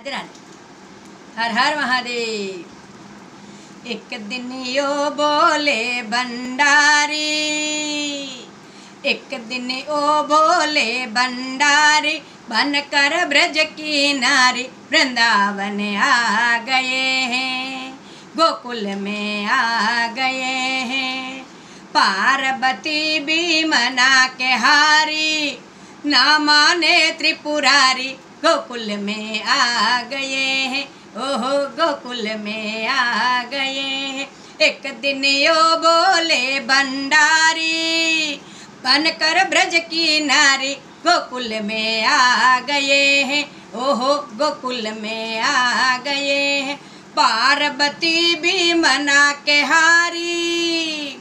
राधे राधे। हर हर महादेव। एक दिन यो बोले भंडारी, एक दिन ओ बोले भंडारी, बनकर ब्रज की नारी वृंदावन आ गए हैं, गोकुल में आ गए हैं। पार्वती भी मना के हारी, ना माने त्रिपुरारी, गोकुल में आ गए हैं, ओहो गोकुल में आ गए हैं। एक दिन यो बोले भंडारी, बनकर ब्रज की नारी गोकुल में आ गए हैं, ओहो गोकुल में आ गए हैं। पार्वती भी मना के हारी,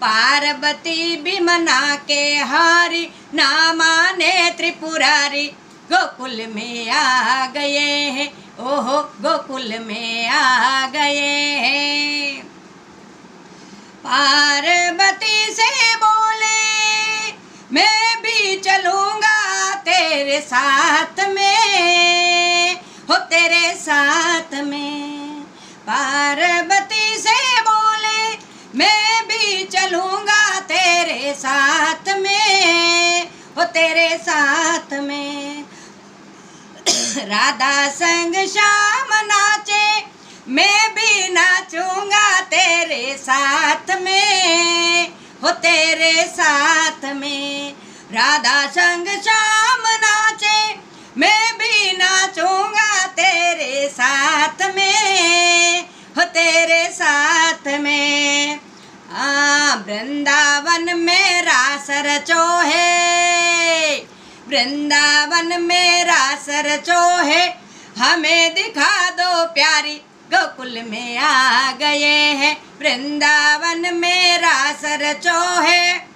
पार्वती भी मना के हारी, ना माने त्रिपुरारी, गोकुल में आ गए हैं, ओहो गोकुल में आ गए हैं। पार्वती से बोले मैं भी चलूँगा तेरे साथ में, हो तेरे साथ में। पार्वती से बोले मैं भी चलूँगा तेरे साथ में, हो तेरे साथ में। राधा संग श्याम नाचे, मैं भी नाचूंगा तेरे साथ में, हो तेरे साथ में। राधा संग श्याम नाचे, मैं भी नाचूंगा तेरे साथ में, हो तेरे साथ में। वृंदावन में रास रचो है, वृंदावन में रास रचो है, हमें दिखा दो प्यारी, गोकुल में आ गए हैं। वृंदावन में रास रचो है,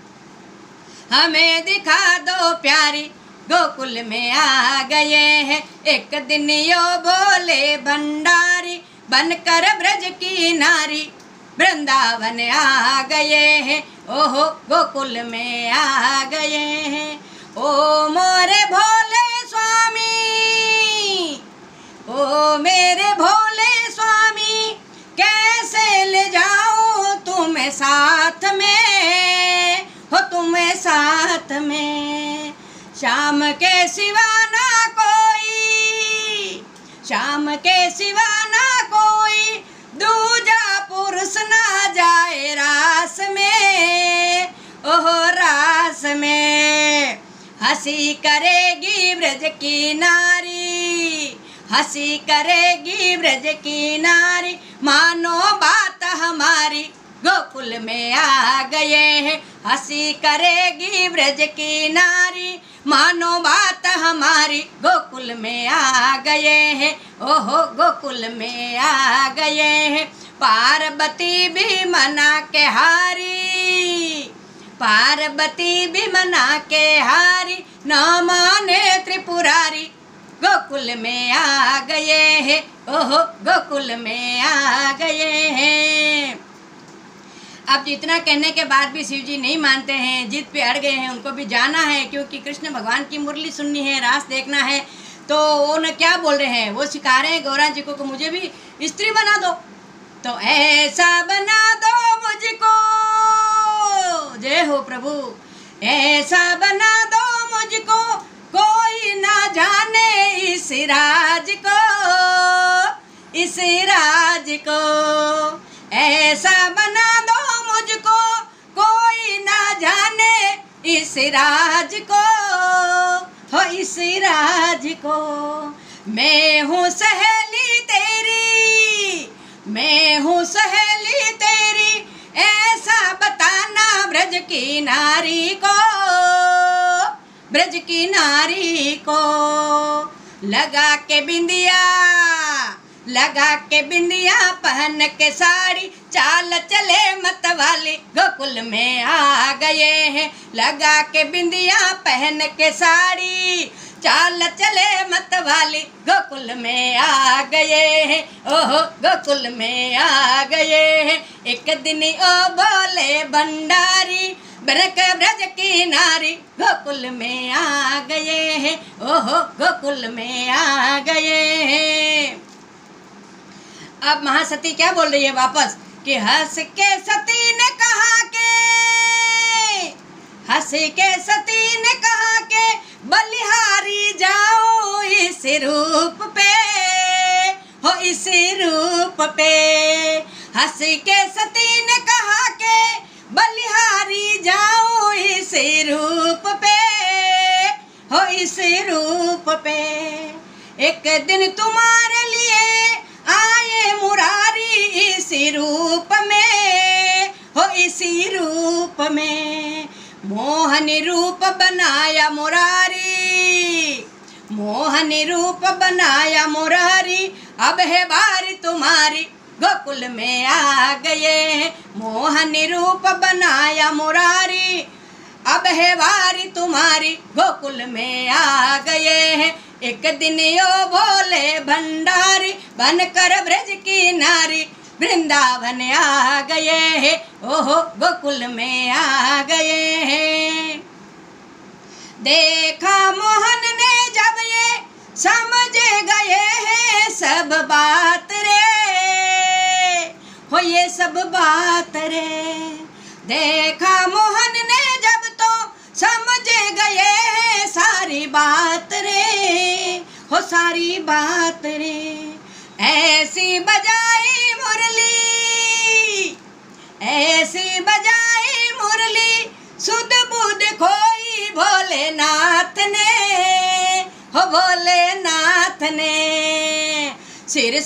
हमें दिखा दो प्यारी, गोकुल में आ गए हैं। एक दिन यो बोले भंडारी, बनकर ब्रज की नारी वृंदावन आ गए हैं, ओहो गोकुल में आ गए हैं। ओ मोरे भोले स्वामी, ओ मेरे भोले स्वामी, कैसे ले जाऊं तुम्हें साथ में, हो तुम्हें साथ में। शाम के सिवा ना कोई, शाम के सिवा ना कोई, दूजा पुरुष ना जाए रास में, ओहो रास में। हंसी करेगी ब्रज की नारी, हंसी करेगी ब्रज की नारी, मानो बात हमारी, गोकुल में आ गए हैं। हंसी करेगी ब्रज की नारी, मानो बात हमारी, गोकुल में आ गए हैं, ओहो गोकुल में आ गए हैं। पार्वती भी मना के हारी, पार्वती भी मना के हारी, न माने त्रिपुरारी, गोकुल में आ गए हैं, ओहो गोकुल में आ गए हैं। अब जितना कहने के बाद भी शिव जी नहीं मानते हैं, जिद पे अड़ गए हैं। उनको भी जाना है, क्योंकि कृष्ण भगवान की मुरली सुननी है, रास देखना है। तो वो न क्या बोल रहे हैं, वो सिखा रहे हैं गौरा जी को मुझे भी स्त्री बना दो, तो ऐसा बना दो मुझको, जय हो प्रभु, ऐसा बना दो मुझको, कोई ना जाने इस राज को, इस राज को। ऐसा बना दो मुझको, कोई ना जाने इस राज को, हो इस राज को। मैं हूँ सहेली तेरी, मैं हूँ सहेली तेरी, ऐसा बताना ब्रज की नारी को, ब्रज की नारी को। लगा के बिंदिया, लगा के बिंदिया, पहन के साड़ी, चाल चले मत वाली, गोकुल में आ गए हैं। लगा के बिंदिया, पहन के साड़ी, चाल चले मत वाली, गोकुल में आ गए हैं, ओहो गोकुल में आ गए हैं। एक दिन ओ बोले भंडारी, बनक ब्रज की नारी, गोकुल में आ गए हैं, ओहो गोकुल में आ गए हैं। अब महासती क्या बोल रही है वापस कि हंस के सती ने कहा के, हंस के सती ने कहा के बलिहारी जाओ इस रूप पे, हो इस रूप पे। हंस के सती ने कहा के बलिहारी जाओ इस रूप पे, हो इस रूप पे। एक दिन तुम्हारे लिए आए मुरारी इसी रूप में, हो इसी रूप में। मोहनी रूप बनाया मुरारी, मोहनी रूप बनाया मुरारी, अब है बारी तुम्हारी गोकुल में आ गए। मोहनी रूप बनाया मुरारी, अब है बारी तुम्हारी गोकुल में आ गए हैं। एक दिन यो बोले भंडारी बनकर ब्रज की नारी वृंदावन आ गए हैं, ओहो गोकुल में आ गए हैं। देखा मोहन ने जब ये समझ गए हैं सब बात रे, हो ये सब बात रे। देखा मोहन ने जब तो समझ गए हैं सारी बात रे, हो सारी बात रे। ऐसी बजाई मुरली, ऐसी बजाई मुरली सुध बुध खोई भोलेनाथ ने, हो भोलेनाथ ने। सिर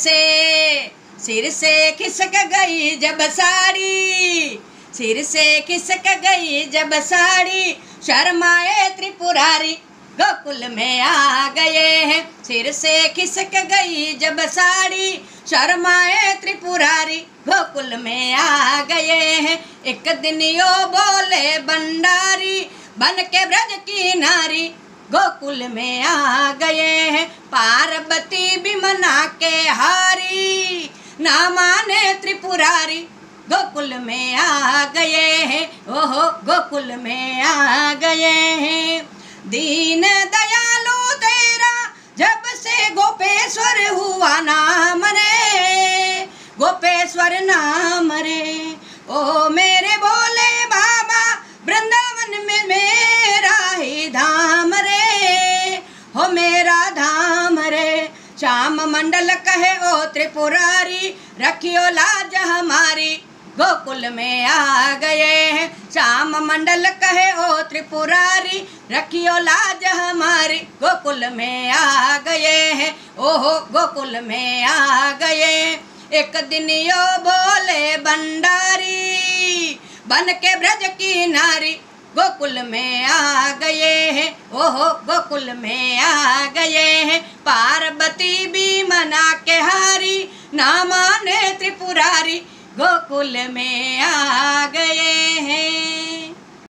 से खिसक गई जब साड़ी, सिर से खिसक गई जब साड़ी, शर्माए त्रिपुरारी गोकुल में आ गए हैं। सिर से खिसक गई जब साड़ी, शर्माए त्रिपुरारी गोकुल में आ गए हैं। एक दिन यो बोले भंडारी बन के ब्रज की नारी गोकुल में आ गए हैं। पार्वती भी मना के हारी, ना माने त्रिपुरारी गोकुल में आ गए हैं, ओहो गोकुल में आ गए हैं। दीन दयालु तेरा जब से गोपेश्वर हुआ नाम रे, गोपेश्वर नाम रे। ओ मेरे भोले बाबा वृंदावन में मेरा ही धाम रे, हो मेरा धाम रे। श्याम मंडल कहे ओ त्रिपुरारी रखियो लाज हमारी गोकुल में आ गए हैं। श्याम मंडल कहे ओ त्रिपुरारी रखियो लाज हमारी गोकुल में आ गए हैं, ओहो गोकुल में आ गए। एक दिन यो बोले भंडारी बन के ब्रज की नारी गोकुल में आ गए हैं, ओहो गोकुल में आ गए हैं। पार्वती भी मना के हारी, ना माने त्रिपुरारी गोकुल में आ गए हैं।